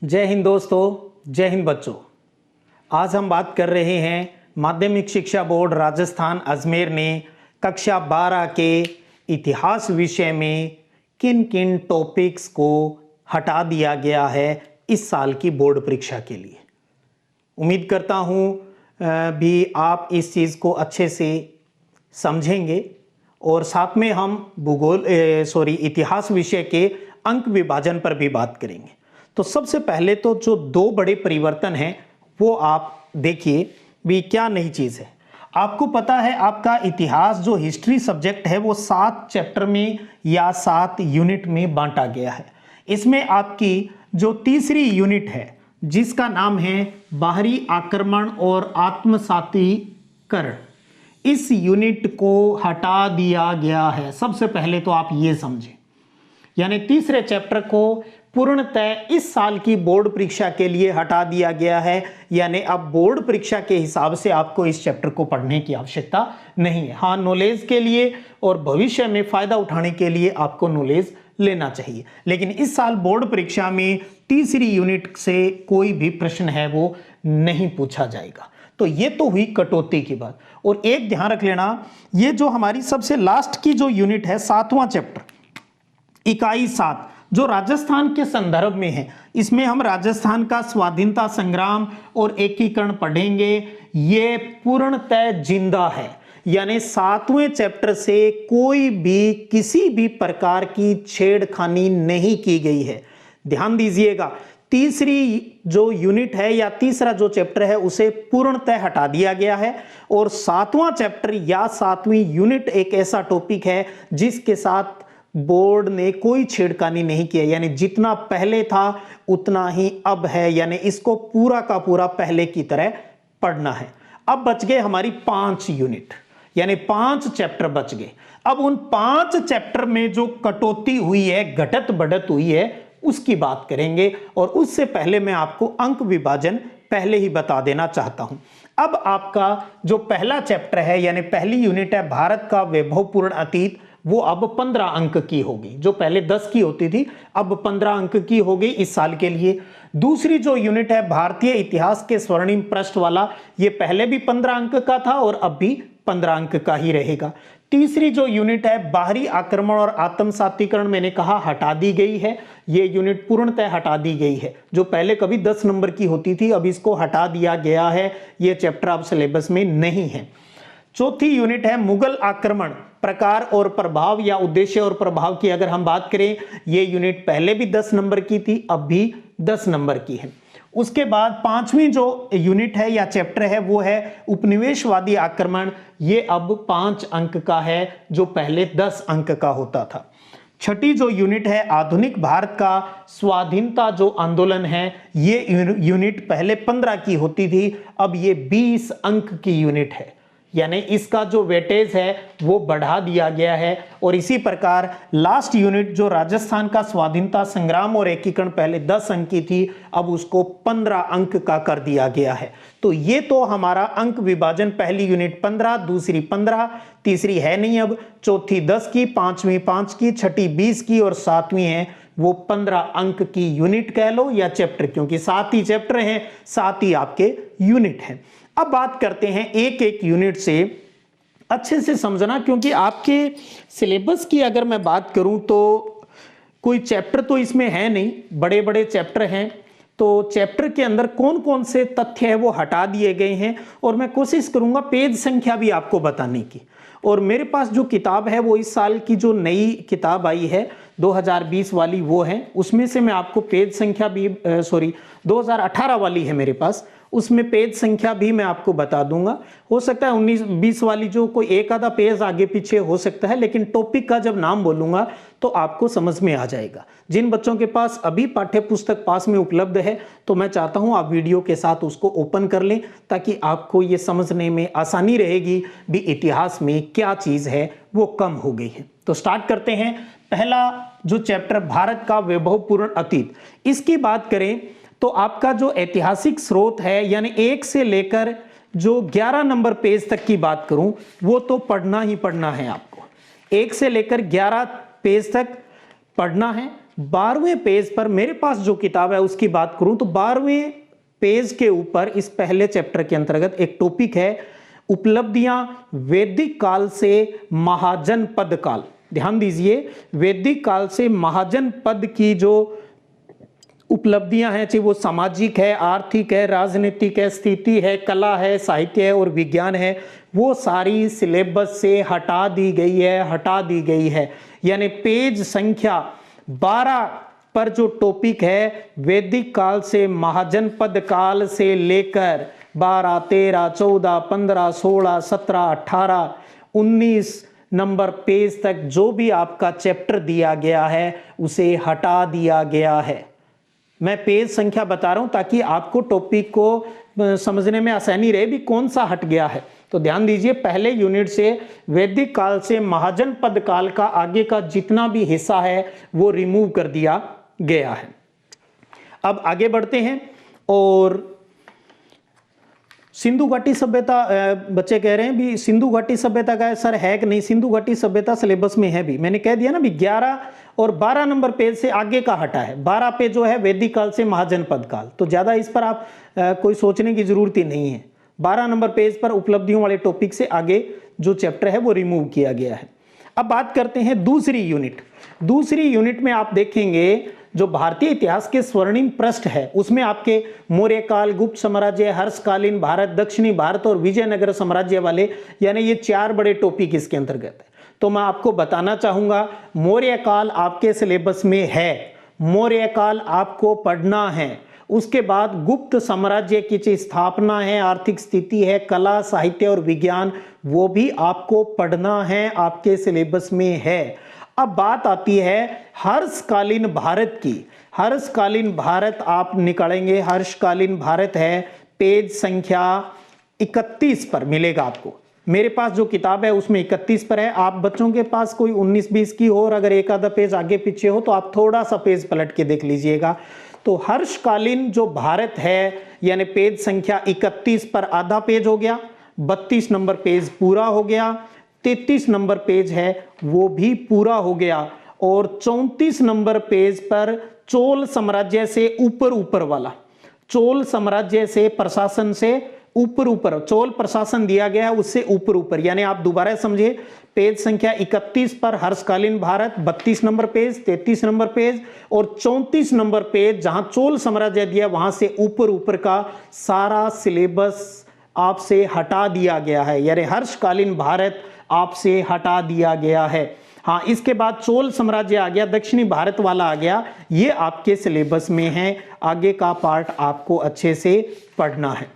जय हिंद दोस्तों, जय हिंद बच्चों। आज हम बात कर रहे हैं माध्यमिक शिक्षा बोर्ड राजस्थान अजमेर ने कक्षा 12 के इतिहास विषय में किन किन टॉपिक्स को हटा दिया गया है इस साल की बोर्ड परीक्षा के लिए। उम्मीद करता हूँ भी आप इस चीज़ को अच्छे से समझेंगे और साथ में हम इतिहास विषय के अंक विभाजन पर भी बात करेंगे। तो सबसे पहले तो जो दो बड़े परिवर्तन हैं वो आप देखिए भी क्या नई चीज़ है। आपको पता है आपका इतिहास जो हिस्ट्री सब्जेक्ट है वो 7 चैप्टर में या 7 यूनिट में बांटा गया है। इसमें आपकी जो तीसरी यूनिट है जिसका नाम है बाहरी आक्रमण और आत्मसातीकरण, इस यूनिट को हटा दिया गया है। सबसे पहले तो आप ये समझें, यानी तीसरे चैप्टर को पूर्णतः इस साल की बोर्ड परीक्षा के लिए हटा दिया गया है। यानी अब बोर्ड परीक्षा के हिसाब से आपको इस चैप्टर को पढ़ने की आवश्यकता नहीं है। हाँ, नॉलेज के लिए और भविष्य में फायदा उठाने के लिए आपको नॉलेज लेना चाहिए, लेकिन इस साल बोर्ड परीक्षा में तीसरी यूनिट से कोई भी प्रश्न है वो नहीं पूछा जाएगा। तो ये तो हुई कटौती की बात। और एक ध्यान रख लेना, ये जो हमारी सबसे लास्ट की जो यूनिट है 7वां चैप्टर इकाई 7 जो राजस्थान के संदर्भ में है, इसमें हम राजस्थान का स्वाधीनता संग्राम और एकीकरण पढ़ेंगे। ये पूर्णतः जिंदा है, यानी 7वें चैप्टर से कोई भी किसी भी प्रकार की छेड़खानी नहीं की गई है। ध्यान दीजिएगा, तीसरी जो यूनिट है या तीसरा जो चैप्टर है उसे पूर्णतः हटा दिया गया है और 7वां चैप्टर या 7वीं यूनिट एक ऐसा टॉपिक है जिसके साथ बोर्ड ने कोई छेड़खानी नहीं किया, यानी जितना पहले था उतना ही अब है, यानी इसको पूरा का पूरा पहले की तरह पढ़ना है। अब बच गए हमारी 5 यूनिट, यानी 5 चैप्टर बच गए। अब उन 5 चैप्टर में जो कटौती हुई है, घटत बढ़त हुई है, उसकी बात करेंगे। और उससे पहले मैं आपको अंक विभाजन पहले ही बता देना चाहता हूं। अब आपका जो पहला चैप्टर है यानी पहली यूनिट है भारत का वैभवपूर्ण अतीत, वो अब 15 अंक की होगी। जो पहले 10 की होती थी अब 15 अंक की हो गई इस साल के लिए। दूसरी जो यूनिट है भारतीय इतिहास के स्वर्णिम पृष्ठ वाला, ये पहले भी 15 अंक का था और अब भी 15 अंक का ही रहेगा। तीसरी जो यूनिट है बाहरी आक्रमण और आत्मसातीकरण, मैंने कहा हटा दी गई है। ये यूनिट पूर्णतः हटा दी गई है। जो पहले कभी 10 नंबर की होती थी अब इसको हटा दिया गया है। ये चैप्टर अब सिलेबस में नहीं है। चौथी यूनिट है मुगल आक्रमण, प्रकार और प्रभाव या उद्देश्य और प्रभाव की अगर हम बात करें, ये यूनिट पहले भी 10 नंबर की थी अब भी 10 नंबर की है। उसके बाद 5वीं जो यूनिट है या चैप्टर है वो है उपनिवेशवादी आक्रमण। ये अब 5 अंक का है जो पहले 10 अंक का होता था। छठी जो यूनिट है आधुनिक भारत का स्वाधीनता जो आंदोलन है, ये यूनिट पहले 15 की होती थी अब ये 20 अंक की यूनिट है, यानी इसका जो वेटेज है वो बढ़ा दिया गया है। और इसी प्रकार लास्ट यूनिट जो राजस्थान का स्वाधीनता संग्राम और एकीकरण पहले 10 अंक की थी अब उसको 15 अंक का कर दिया गया है। तो ये तो हमारा अंक विभाजन, पहली यूनिट 15, दूसरी 15, तीसरी है नहीं अब, चौथी 10 की, 5वीं 5 की, छठी 20 की और 7वीं है वो 15 अंक की यूनिट कह लो या चैप्टर, क्योंकि 7 ही चैप्टर हैं 7 ही आपके यूनिट हैं। अब बात करते हैं एक एक यूनिट से अच्छे से समझना, क्योंकि आपके सिलेबस की अगर मैं बात करूं तो कोई चैप्टर तो इसमें है नहीं, बड़े बड़े चैप्टर हैं। तो चैप्टर के अंदर कौन कौन से तथ्य है वो हटा दिए गए हैं और मैं कोशिश करूंगा पेज संख्या भी आपको बताने की। और मेरे पास जो किताब है वो इस साल की जो नई किताब आई है 2020 वाली वो है, उसमें से मैं आपको पेज संख्या भी 2018 वाली है मेरे पास, उसमें पेज संख्या भी मैं आपको बता दूंगा। हो सकता है 19-20 वाली जो कोई एक आधा पेज आगे पीछे हो सकता है, लेकिन टॉपिक का जब नाम बोलूंगा तो आपको समझ में आ जाएगा। जिन बच्चों के पास अभी पाठ्य पुस्तक पास में उपलब्ध है तो मैं चाहता हूं आप वीडियो के साथ उसको ओपन कर लें ताकि आपको ये समझने में आसानी रहेगी भी इतिहास में क्या चीज है वो कम हो गई है। तो स्टार्ट करते हैं। पहला जो चैप्टर भारत का वैभवपूर्ण अतीत, इसकी बात करें तो आपका जो ऐतिहासिक स्रोत है यानी 1 से लेकर जो 11 नंबर पेज तक की बात करूं वो तो पढ़ना ही पढ़ना है आपको। 1 से लेकर 11 पेज तक पढ़ना है। 12वें पेज पर मेरे पास जो किताब है उसकी बात करूं तो 12वें पेज के ऊपर इस पहले चैप्टर के अंतर्गत एक टॉपिक है उपलब्धियां वैदिक काल से महाजनपद काल। ध्यान दीजिए, वैदिक काल से महाजनपद की जो उपलब्धियां हैं, चाहे वो सामाजिक है, आर्थिक है, राजनीतिक है, स्थिति है, कला है, साहित्य है और विज्ञान है, वो सारी सिलेबस से हटा दी गई है। यानी पेज संख्या 12 पर जो टॉपिक है वैदिक काल से महाजनपद काल से लेकर 12, 13, 14, 15, 16, 17, 18, 19 नंबर पेज तक जो भी आपका चैप्टर दिया गया है उसे हटा दिया गया है। मैं पेज संख्या बता रहा हूं ताकि आपको टॉपिक को समझने में आसानी रहे भी कौन सा हट गया है। तो ध्यान दीजिए, पहले यूनिट से वैदिक काल से महाजनपद काल का आगे का जितना भी हिस्सा है वो रिमूव कर दिया गया है। अब आगे बढ़ते हैं और सिंधु घाटी सभ्यता, बच्चे कह रहे हैं भी सिंधु घाटी सभ्यता का सर है कि नहीं। सिंधु घाटी सभ्यता सिलेबस में है भी, मैंने कह दिया ना भी 11 और 12 नंबर पेज से आगे का हटा है। 12 पे जो है वैदिक काल से महाजनपद काल, तो ज्यादा इस पर आप कोई सोचने की जरूरत ही नहीं है। 12 नंबर पेज पर उपलब्धियों वाले टॉपिक से आगे जो चैप्टर है वो रिमूव किया गया है। अब बात करते हैं दूसरी यूनिट। दूसरी यूनिट में आप देखेंगे जो भारतीय इतिहास के स्वर्णिम पृष्ठ है उसमें आपके मौर्य काल, गुप्त साम्राज्य, हर्षकालीन भारत, दक्षिणी भारत और विजयनगर साम्राज्य वाले, यानी ये 4 बड़े टॉपिक इसके अंतर्गत है। तो मैं आपको बताना चाहूंगा मौर्य काल आपके सिलेबस में है, मौर्य काल आपको पढ़ना है। उसके बाद गुप्त साम्राज्य की जो स्थापना है, आर्थिक स्थिति है, कला, साहित्य और विज्ञान, वो भी आपको पढ़ना है, आपके सिलेबस में है। अब बात आती है हर्षकालीन भारत की। हर्षकालीन भारत आप निकालेंगे, हर्षकालीन भारत है पेज संख्या 31 पर मिलेगा आपको। मेरे पास जो किताब है उसमें 31 पर है। आप बच्चों के पास कोई 19-20 की हो और अगर एक आधा पेज आगे पीछे हो तो आप थोड़ा सा पेज पलट के देख लीजिएगा। तो हर्षकालीन जो भारत है यानी पेज संख्या 31 पर आधा पेज हो गया, 32 नंबर पेज पूरा हो गया, 33 नंबर पेज है वो भी पूरा हो गया और 34 नंबर पेज पर चोल साम्राज्य से ऊपर वाला, चोल साम्राज्य से प्रशासन से ऊपर चोल प्रशासन दिया गया है उससे ऊपर, यानी आप दोबारा समझिए पेज संख्या 31 पर हर्षकालीन Bharat 32 number page, 33 number page और 34 नंबर पेज जहां चोल साम्राज्य दिया वहां से ऊपर का सारा सिलेबस आपसे हटा दिया गया है, यानी हर्षकालीन भारत आपसे हटा दिया गया है। हाँ, इसके बाद चोल साम्राज्य आ गया, दक्षिणी भारत वाला आ गया, ये आपके सिलेबस में है। आगे का पार्ट आपको अच्छे से पढ़ना है।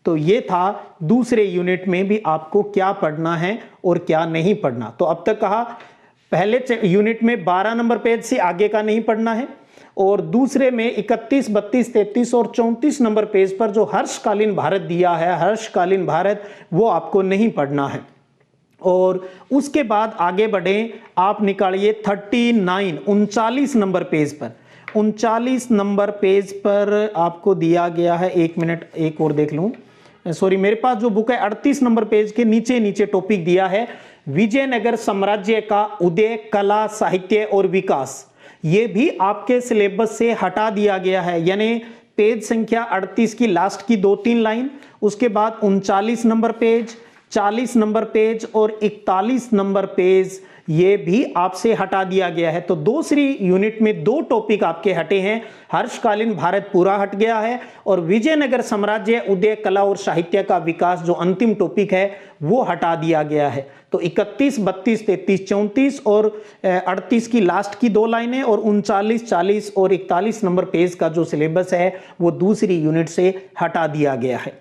तो ये था दूसरे यूनिट में भी आपको क्या पढ़ना है और क्या नहीं पढ़ना। तो अब तक कहा पहले यूनिट में 12 नंबर पेज से आगे का नहीं पढ़ना है और दूसरे में 31, 32, 33 और 34 नंबर पेज पर जो हर्षकालीन भारत दिया है, हर्षकालीन भारत, वो आपको नहीं पढ़ना है। और उसके बाद आगे बढ़े, आप निकालिए 39 नंबर पेज पर, 39 नंबर पेज पर आपको दिया गया है, एक मिनट एक और देख लूं, सॉरी मेरे पास जो बुक है 38 नंबर पेज के नीचे टॉपिक दिया है विजयनगर साम्राज्य का उदय, कला, साहित्य और विकास। ये भी आपके सिलेबस से हटा दिया गया है, यानी पेज संख्या 38 की लास्ट की 2-3 लाइन, उसके बाद 39 नंबर पेज, 40 नंबर पेज और 41 नंबर पेज ये भी आपसे हटा दिया गया है। तो दूसरी यूनिट में 2 टॉपिक आपके हटे हैं, हर्षकालीन भारत पूरा हट गया है और विजयनगर साम्राज्य, उदय, कला और साहित्य का विकास जो अंतिम टॉपिक है वो हटा दिया गया है। तो 31, 32, 33, 34 और 38 की लास्ट की 2 लाइनें और 39, 40 और 41 नंबर पेज का जो सिलेबस है वो दूसरी यूनिट से हटा दिया गया है।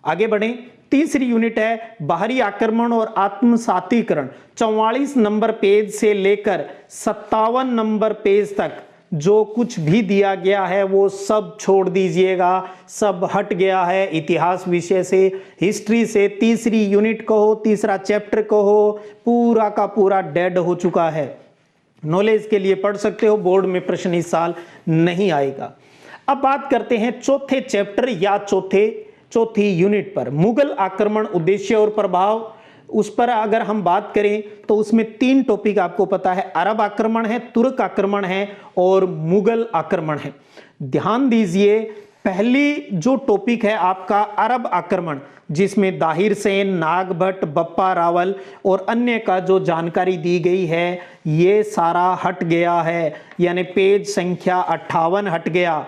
आगे बढ़ें, तीसरी यूनिट है बाहरी आक्रमण और आत्मसातीकरण। 44 नंबर पेज से लेकर 57 नंबर पेज तक जो कुछ भी दिया गया है वो सब छोड़ दीजिएगा, सब हट गया है इतिहास विषय से, हिस्ट्री से। तीसरी यूनिट कहो, तीसरा चैप्टर कहो, पूरा का पूरा डेड हो चुका है। नॉलेज के लिए पढ़ सकते हो, बोर्ड में प्रश्न इस साल नहीं आएगा। अब बात करते हैं चौथे चैप्टर या चौथी यूनिट पर, मुगल आक्रमण, उद्देश्य और प्रभाव। उस पर अगर हम बात करें तो उसमें 3 टॉपिक आपको पता है, अरब आक्रमण है, तुर्क आक्रमण है और मुगल आक्रमण है। ध्यान दीजिए, पहली जो टॉपिक है आपका अरब आक्रमण, जिसमें दाहिर सेन, नागभट्ट, बप्पा रावल और अन्य का जो जानकारी दी गई है ये सारा हट गया है, यानी पेज संख्या 58 हट गया,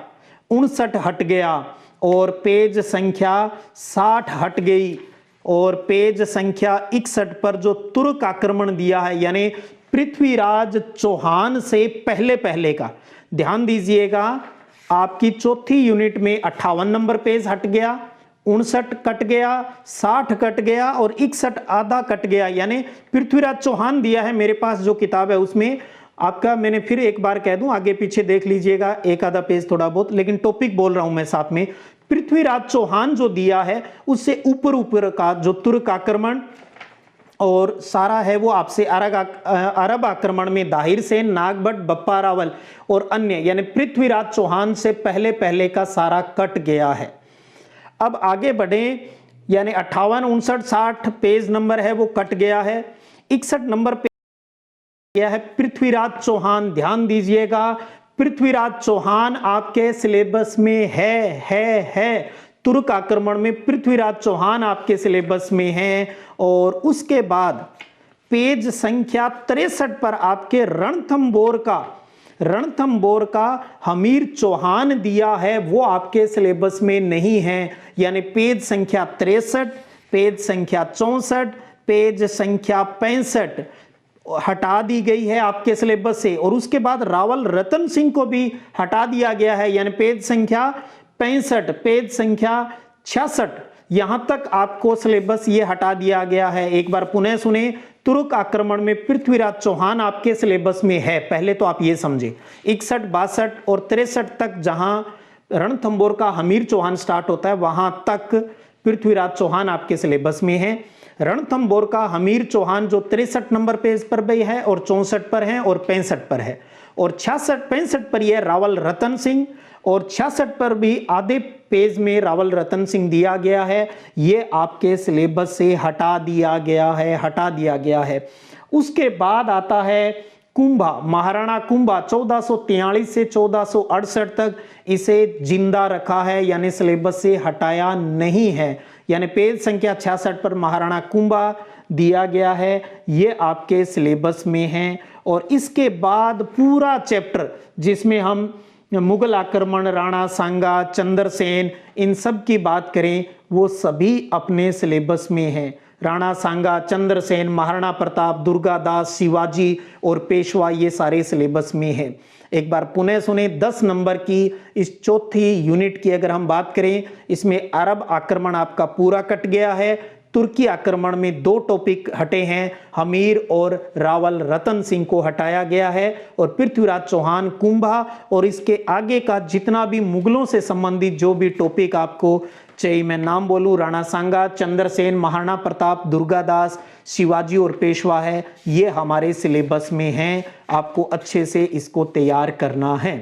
59 हट गया और पेज संख्या 60 हट गई और पेज संख्या 61 पर जो तुर्क आक्रमण दिया है यानी पृथ्वीराज चौहान से पहले पहले का, ध्यान दीजिएगा आपकी चौथी यूनिट में 58 नंबर पेज हट गया, 59 कट गया, 60 कट गया और 61 आधा कट गया, यानी पृथ्वीराज चौहान दिया है मेरे पास जो किताब है उसमें आपका। मैंने फिर एक बार कह दूं, आगे पीछे देख लीजिएगा, एक आधा पेज थोड़ा बहुत, लेकिन टॉपिक बोल रहा हूं मैं साथ में। पृथ्वीराज चौहान जो दिया है उससे ऊपर ऊपर का जो तुर्क आक्रमण और सारा है वो आपसे अरब आक्रमण में दाहिर सेन, नागभट्ट, बप्पा रावल और अन्य यानी पृथ्वीराज चौहान से पहले पहले का सारा कट गया है। अब आगे बढ़े, यानी 58, 59, 60 पेज नंबर है वो कट गया है, 61 नंबर पे गया है पृथ्वीराज चौहान। ध्यान दीजिएगा, पृथ्वीराज चौहान आपके सिलेबस में है। तुर्क आक्रमण में पृथ्वीराज चौहान आपके सिलेबस में है। और उसके बाद पेज संख्या 63 पर आपके रणथंबोर का हमीर चौहान दिया है, वो आपके सिलेबस में नहीं है, यानी पेज संख्या 63, पेज संख्या 64, पेज संख्या 65 हटा दी गई है आपके सिलेबस से। और उसके बाद रावल रतन सिंह को भी हटा दिया गया है, यानी पेज संख्या 65, पेज संख्या 66, यहां तक आपको सिलेबस ये हटा दिया गया है। एक बार पुनः सुने, तुर्क आक्रमण में पृथ्वीराज चौहान आपके सिलेबस में है, पहले तो आप ये समझे। 61, 62 और 63 तक जहां रणथंबोर का हमीर चौहान स्टार्ट होता है वहां तक पृथ्वीराज चौहान आपके सिलेबस में है। रणथंबोर का हमीर चौहान जो 63 नंबर पेज पर भी है और 64 पर है और 65 पर है, और 66, 65 पर यह रावल रतन सिंह और 66 पर भी आधे पेज में रावल रतन सिंह दिया गया है, ये आपके सिलेबस से हटा दिया गया है। उसके बाद आता है कुंभा, महाराणा कुंभा 1443 से 1468 तक इसे जिंदा रखा है, यानी सिलेबस से हटाया नहीं है, यानी पेज संख्या 66 पर महाराणा कुंभा दिया गया है, ये आपके सिलेबस में है। और इसके बाद पूरा चैप्टर जिसमें हम मुगल आक्रमण, राणा सांगा, चंद्रसेन, इन सब की बात करें वो सभी अपने सिलेबस में है। राणा सांगा, चंद्रसेन, महाराणा प्रताप, दुर्गादास, शिवाजी और पेशवा, ये सारे सिलेबस में है। एक बार पुनः सुने, 10 नंबर की इस चौथी यूनिट की अगर हम बात करें, इसमें अरब आक्रमण आपका पूरा कट गया है। तुर्की आक्रमण में 2 टॉपिक हटे हैं, हमीर और रावल रतन सिंह को हटाया गया है, और पृथ्वीराज चौहान, कुंभा और इसके आगे का जितना भी मुगलों से संबंधित जो भी टॉपिक आपको चाहिए, मैं नाम बोलूं, राणा सांगा, चंद्रसेन, महाराणा प्रताप, दुर्गादास, शिवाजी और पेशवा है, ये हमारे सिलेबस में हैं। आपको अच्छे से इसको तैयार करना है।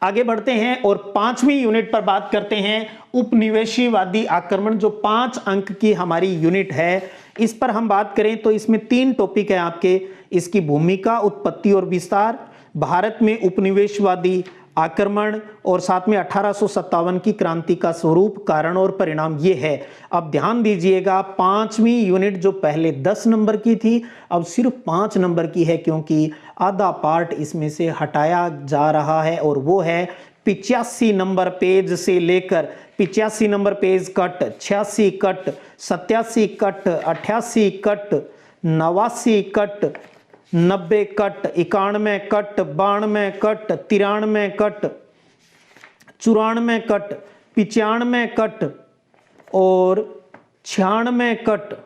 आगे बढ़ते हैं और 5वीं यूनिट पर बात करते हैं, उपनिवेशवादी आक्रमण, जो 5 अंक की हमारी यूनिट है। इस पर हम बात करें तो इसमें 3 टॉपिक है आपके, इसकी भूमिका, उत्पत्ति और विस्तार, भारत में उपनिवेशवादी आक्रमण, और साथ में 1857 की क्रांति का स्वरूप, कारण और परिणाम, ये है। अब ध्यान दीजिएगा, 5वीं यूनिट जो पहले 10 नंबर की थी अब सिर्फ 5 नंबर की है, क्योंकि आधा पार्ट इसमें से हटाया जा रहा है, और वो है 85 नंबर पेज से लेकर 85 number page cut, 86 cut, 87 cut, 88 cut, 89 cut, 90 cut, 91 cut, 92 cut, 93 cut, 94 cut, 95 cut और 96 कट,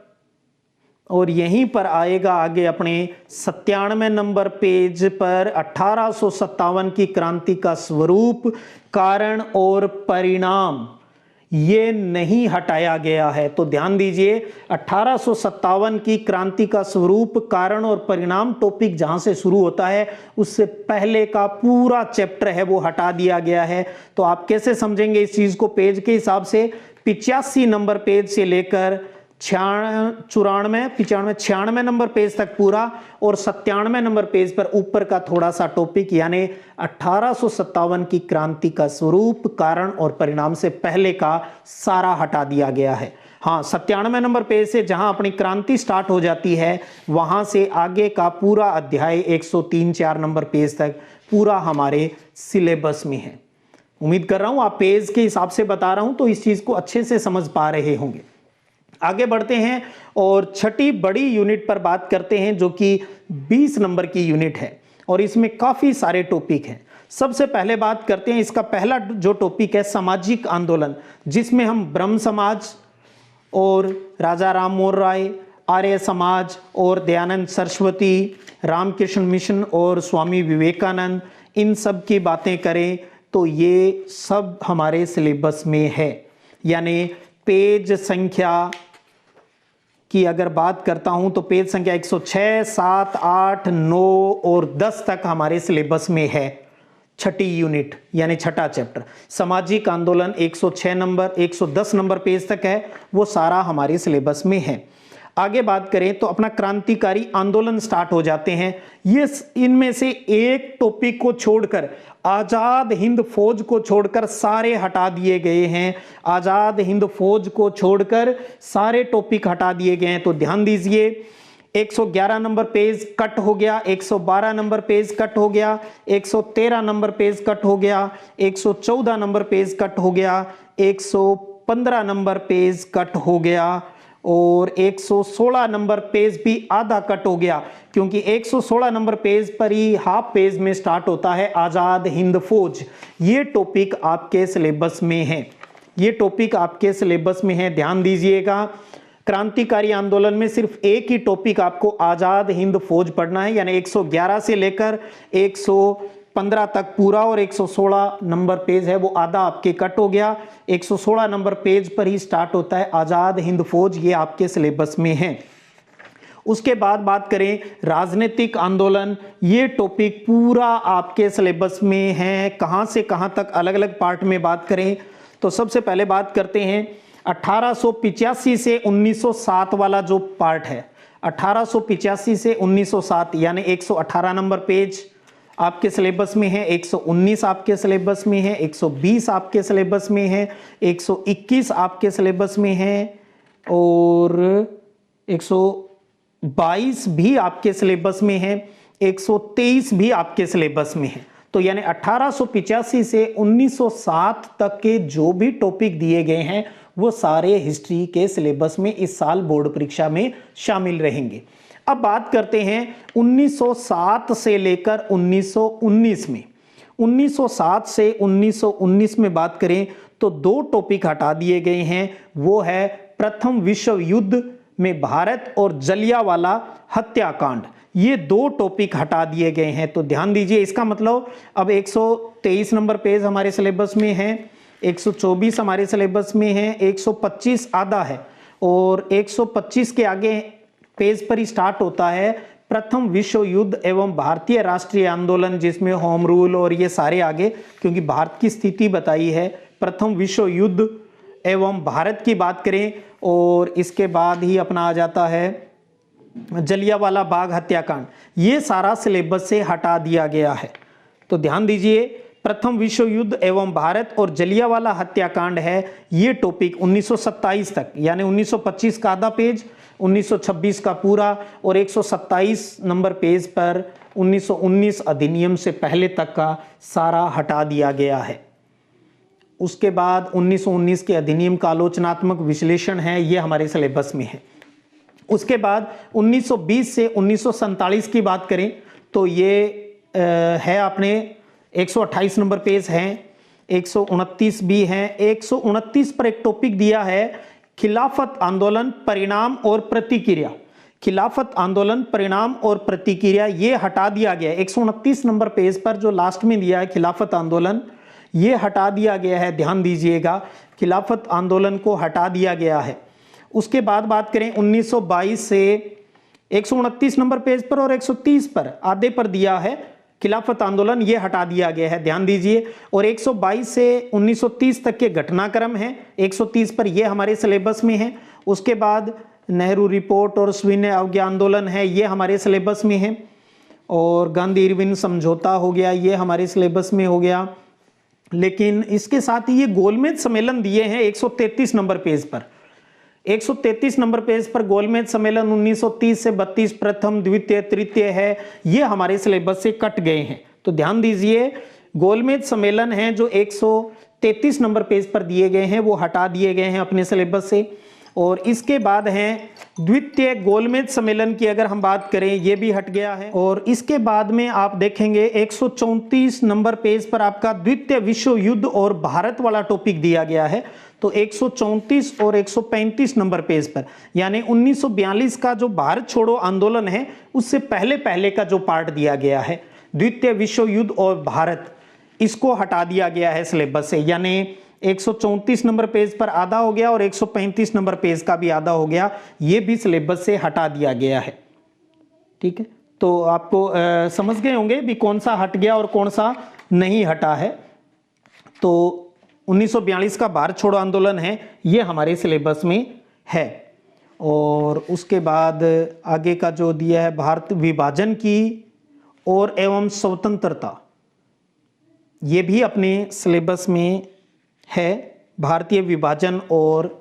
और यहीं पर आएगा आगे अपने 97 नंबर पेज पर 1857 की क्रांति का स्वरूप, कारण और परिणाम, ये नहीं हटाया गया है। तो ध्यान दीजिए, 1857 की क्रांति का स्वरूप, कारण और परिणाम टॉपिक जहां से शुरू होता है उससे पहले का पूरा चैप्टर है वो हटा दिया गया है। तो आप कैसे समझेंगे इस चीज को? पेज के हिसाब से 85 नंबर पेज से लेकर 94 95 96 नंबर पेज तक पूरा, और 97 नंबर पेज पर ऊपर का थोड़ा सा टॉपिक, यानी 1857 की क्रांति का स्वरूप, कारण और परिणाम से पहले का सारा हटा दिया गया है। हाँ, 97 नंबर पेज से जहां अपनी क्रांति स्टार्ट हो जाती है वहां से आगे का पूरा अध्याय 103-4 नंबर पेज तक पूरा हमारे सिलेबस में है। उम्मीद कर रहा हूं आप पेज के हिसाब से बता रहा हूं तो इस चीज को अच्छे से समझ पा रहे होंगे। आगे बढ़ते हैं और छठी बड़ी यूनिट पर बात करते हैं जो कि 20 नंबर की यूनिट है और इसमें काफी सारे टॉपिक हैं। सबसे पहले बात करते हैं, इसका पहला जो टॉपिक है सामाजिक आंदोलन, जिसमें हम ब्रह्म समाज और राजा राम मोहन राय, आर्य समाज और दयानंद सरस्वती, रामकृष्ण मिशन और स्वामी विवेकानंद, इन सब की बातें करें तो ये सब हमारे सिलेबस में है। यानी पेज संख्या की अगर बात करता हूं तो पेज संख्या 106, 7, 8, 9 और 10 तक हमारे सिलेबस में है। छठी यूनिट यानी छठा चैप्टर सामाजिक आंदोलन 106 नंबर 110 नंबर पेज तक है, वो सारा हमारे सिलेबस में है। आगे बात करें तो अपना क्रांतिकारी आंदोलन स्टार्ट हो जाते हैं। ये इनमें से एक टॉपिक को छोड़कर, आजाद हिंद फौज को छोड़कर सारे हटा दिए गए हैं। आजाद हिंद फौज को छोड़कर सारे टॉपिक हटा दिए गए हैं, तो ध्यान दीजिए। 111 नंबर पेज कट हो गया, 112 नंबर पेज कट हो गया, 113 नंबर पेज कट हो गया, 114 नंबर पेज कट हो गया, 115 नंबर पेज कट हो गया और 116 नंबर पेज भी आधा कट हो गया, क्योंकि 116 नंबर पेज पर ही हाफ पेज में स्टार्ट होता है आजाद हिंद फौज। ये टॉपिक आपके सिलेबस में है, ये टॉपिक आपके सिलेबस में है, ध्यान दीजिएगा। क्रांतिकारी आंदोलन में सिर्फ एक ही टॉपिक आपको आजाद हिंद फौज पढ़ना है, यानी 111 से लेकर 115 तक पूरा, और 116 नंबर पेज है वो आधा आपके कट हो गया। 116 नंबर पेज पर ही स्टार्ट होता है आजाद हिंद फौज, ये आपके सिलेबस में है। उसके बाद बात करें राजनीतिक आंदोलन, ये टॉपिक पूरा आपके सिलेबस में है। कहां से कहां तक अलग अलग पार्ट में बात करें तो सबसे पहले बात करते हैं 1885 से 1907 वाला जो पार्ट है, 1885 से 1907 यानी 118 नंबर पेज आपके सिलेबस में है, 119 आपके सिलेबस में है, 120 आपके सिलेबस में है, 121 आपके सिलेबस में है और 122 भी आपके सिलेबस में है, 123 भी आपके सिलेबस में है। तो यानी 1885 से 1907 तक के जो भी टॉपिक दिए गए हैं वो सारे हिस्ट्री के सिलेबस में इस साल बोर्ड परीक्षा में शामिल रहेंगे। अब बात करते हैं 1907 से लेकर 1919 में। 1907 से 1919 में बात करें तो दो टॉपिक हटा दिए गए हैं, वो है प्रथम विश्व युद्ध में भारत और जलियांवाला हत्याकांड। ये दो टॉपिक हटा दिए गए हैं, तो ध्यान दीजिए। इसका मतलब अब 123 नंबर पेज हमारे सिलेबस में है, 124 हमारे सिलेबस में है, 125 आधा है और 125 के आगे पेज पर ही स्टार्ट होता है प्रथम विश्व युद्ध एवं भारतीय राष्ट्रीय आंदोलन, जिसमें होम रूल और ये सारे आगे, क्योंकि भारत की स्थिति बताई है। प्रथम विश्व युद्ध एवं भारत की बात करें और इसके बाद ही अपना आ जाता है जलियांवाला बाग हत्याकांड, ये सारा सिलेबस से हटा दिया गया है। तो ध्यान दीजिए, प्रथम विश्व युद्ध एवं भारत और जलियांवाला हत्याकांड है, ये टॉपिक 1927 तक यानी 1925 का आधा पेज, 1926 का पूरा और 127 नंबर पेज पर 1919 अधिनियम से पहले तक का सारा हटा दिया गया है। उसके बाद 1919 के अधिनियम का आलोचनात्मक विश्लेषण है, ये हमारे सिलेबस में है। उसके बाद 1920 से 1947 की बात करें तो ये है अपने 128 नंबर पेज हैं, 129 भी हैं। 129 पर एक टॉपिक दिया है खिलाफत आंदोलन परिणाम और प्रतिक्रिया। खिलाफत आंदोलन परिणाम और प्रतिक्रिया ये हटा दिया गया है। 129 नंबर पेज पर जो लास्ट में दिया है खिलाफत आंदोलन, ये हटा दिया गया है, ध्यान दीजिएगा। खिलाफत आंदोलन को हटा दिया गया है। उसके बाद बात करें 1922 से 129 नंबर पेज पर और 130 पर आधे पर दिया है खिलाफत आंदोलन ये हटा दिया गया है, ध्यान दीजिए। और 122 से 1930 तक के घटनाक्रम है, 130 पर ये हमारे सिलेबस में है। उसके बाद नेहरू रिपोर्ट और सविनय अवज्ञा आंदोलन है, ये हमारे सिलेबस में है। और गांधी इरविन समझौता हो गया, ये हमारे सिलेबस में हो गया। लेकिन इसके साथ ही ये गोलमेज सम्मेलन दिए हैं 133 नंबर पेज पर। 133 नंबर पेज पर गोलमेज सम्मेलन 1930 से 32 प्रथम, द्वितीय, तृतीय है, ये हमारे सिलेबस से कट गए हैं। तो ध्यान दीजिए, गोलमेज सम्मेलन है जो 133 नंबर पेज पर दिए गए हैं, वो हटा दिए गए हैं अपने सिलेबस से। और इसके बाद हैं द्वितीय गोलमेज सम्मेलन की अगर हम बात करें, ये भी हट गया है। और इसके बाद में आप देखेंगे 134 नंबर पेज पर आपका द्वितीय विश्व युद्ध और भारत वाला टॉपिक दिया गया है। तो 134 और 135 नंबर पेज पर, यानी 1942 का जो भारत छोड़ो आंदोलन है उससे पहले पहले का जो पार्ट दिया गया है, द्वितीय विश्व युद्ध और भारत, इसको हटा दिया गया है सिलेबस से। यानी 134 नंबर पेज पर आधा हो गया और 135 नंबर पेज का भी आधा हो गया, ये भी सिलेबस से हटा दिया गया है। ठीक है, तो आपको समझ गए होंगे भी कौन सा हट गया और कौन सा नहीं हटा है। तो 1942 का भारत छोड़ो आंदोलन है, ये हमारे सिलेबस में है। और उसके बाद आगे का जो दिया है भारत विभाजन की और एवं स्वतंत्रता, ये भी अपने सिलेबस में है। भारतीय विभाजन और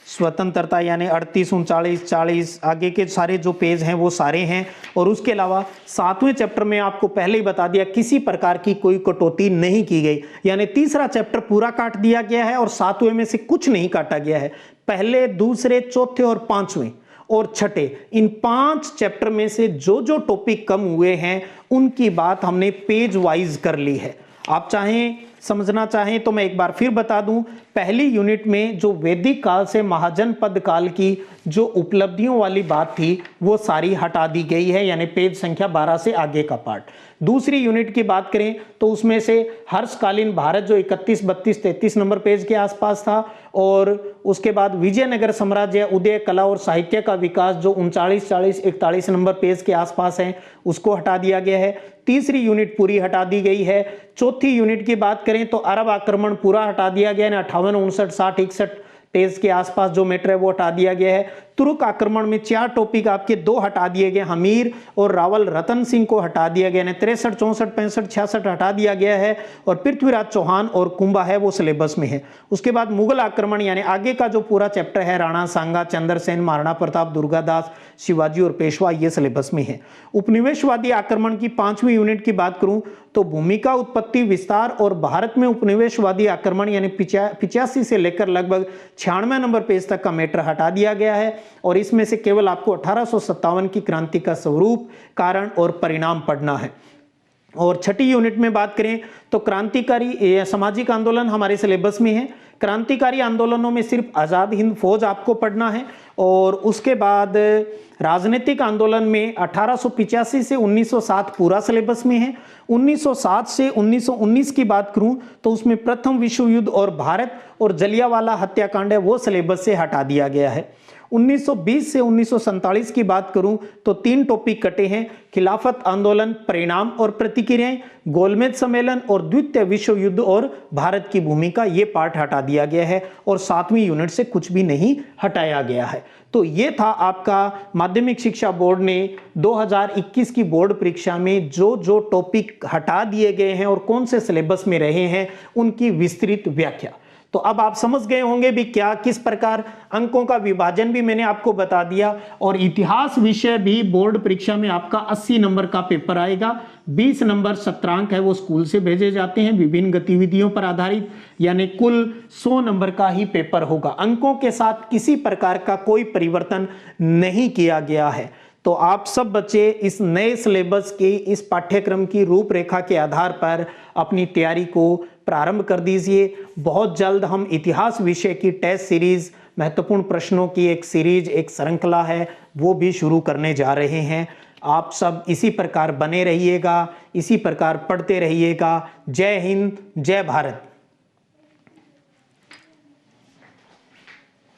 स्वतंत्रता, यानी 38, 39, 40, आगे के सारे जो पेज हैं वो सारे हैं। और उसके अलावा 7वें चैप्टर में आपको पहले ही बता दिया, किसी प्रकार की कोई कटौती नहीं की गई, यानी तीसरा चैप्टर पूरा काट दिया गया है और 7वें में से कुछ नहीं काटा गया है। पहले, दूसरे, चौथे और 5वें और छठे, इन 5 चैप्टर में से जो जो टॉपिक कम हुए हैं उनकी बात हमने पेज वाइज कर ली है। आप चाहें समझना चाहें तो मैं एक बार फिर बता दूं, पहली यूनिट में जो वैदिक काल से महाजनपद काल की जो उपलब्धियों वाली बात थी वो सारी हटा दी गई है, यानी पेज संख्या 12 से आगे का पार्ट। दूसरी यूनिट की बात करें तो उसमें से हर्षकालीन भारत जो 31, 32, 33 नंबर पेज के आसपास था, और उसके बाद विजयनगर साम्राज्य, उदय, कला और साहित्य का विकास जो 39, 40, 41 नंबर पेज के आसपास है, उसको हटा दिया गया है। तीसरी यूनिट पूरी हटा दी गई है। चौथी यूनिट की बात करें तो अरब आक्रमण पूरा हटा दिया गया है, 58, 59, 60, 61 पेज के आसपास जो मैटर है वो हटा दिया गया है। तुर्क आक्रमण में 4 टॉपिक आपके 2 हटा दिए गए, हमीर और रावल रतन सिंह को हटा दिया गया है, 63, 64, 65, 66 हटा दिया गया है। और पृथ्वीराज चौहान और कुंभा है वो सिलेबस में है। उसके बाद मुगल आक्रमण, यानी आगे का जो पूरा चैप्टर है, राणा सांगा, चंद्रसेन, महाराणा प्रताप, दुर्गादास, शिवाजी और पेशवा, ये सिलेबस में है। उपनिवेशवादी आक्रमण की 5वीं यूनिट की बात करूं तो भूमिका, उत्पत्ति, विस्तार और भारत में उपनिवेशवादी आक्रमण, यानी 85 से लेकर लगभग 96 नंबर पेज तक का मैटर हटा दिया गया है। और इसमें से केवल आपको 1857 की क्रांति का स्वरूप, कारण और परिणाम पढ़ना है। और छठी यूनिट में बात करें तो क्रांतिकारी सामाजिक आंदोलन हमारे सिलेबस में है। क्रांतिकारी आंदोलनों में सिर्फ आज़ाद हिंद फौज आपको पढ़ना है। और उसके बाद राजनीतिक आंदोलन में 1885 से 1907 पूरा सिलेबस में है। 1907 से 1919 की बात करूं तो उसमें प्रथम विश्व युद्ध और भारत और जलियांवाला हत्याकांड है वो सिलेबस से हटा दिया गया है। 1920 से 1947 की बात करूं तो 3 टॉपिक कटे हैं, खिलाफत आंदोलन, परिणाम और प्रतिक्रियाएं, गोलमेज सम्मेलन और द्वितीय विश्व युद्ध और भारत की भूमिका, ये पार्ट हटा दिया गया है। और 7वीं यूनिट से कुछ भी नहीं हटाया गया है। तो ये था आपका माध्यमिक शिक्षा बोर्ड ने 2021 की बोर्ड परीक्षा में जो जो टॉपिक हटा दिए गए हैं और कौन से सिलेबस में रहे हैं उनकी विस्तृत व्याख्या। तो अब आप समझ गए होंगे भी क्या किस प्रकार अंकों का विभाजन भी मैंने आपको बता दिया। और इतिहास विषय भी बोर्ड परीक्षा में आपका 80 नंबर का पेपर आएगा। 20 नंबर सत्रांक है वो स्कूल से भेजे जाते हैं विभिन्न गतिविधियों पर आधारित, यानी कुल 100 नंबर का ही पेपर होगा। अंकों के साथ किसी प्रकार का कोई परिवर्तन नहीं किया गया है। तो आप सब बच्चे इस नए सिलेबस के, इस पाठ्यक्रम की रूपरेखा के आधार पर अपनी तैयारी को प्रारंभ कर दीजिए। बहुत जल्द हम इतिहास विषय की टेस्ट सीरीज, महत्वपूर्ण प्रश्नों की एक सीरीज, एक श्रृंखला है वो भी शुरू करने जा रहे हैं। आप सब इसी प्रकार बने रहिएगा, इसी प्रकार पढ़ते रहिएगा। जय हिंद, जय भारत।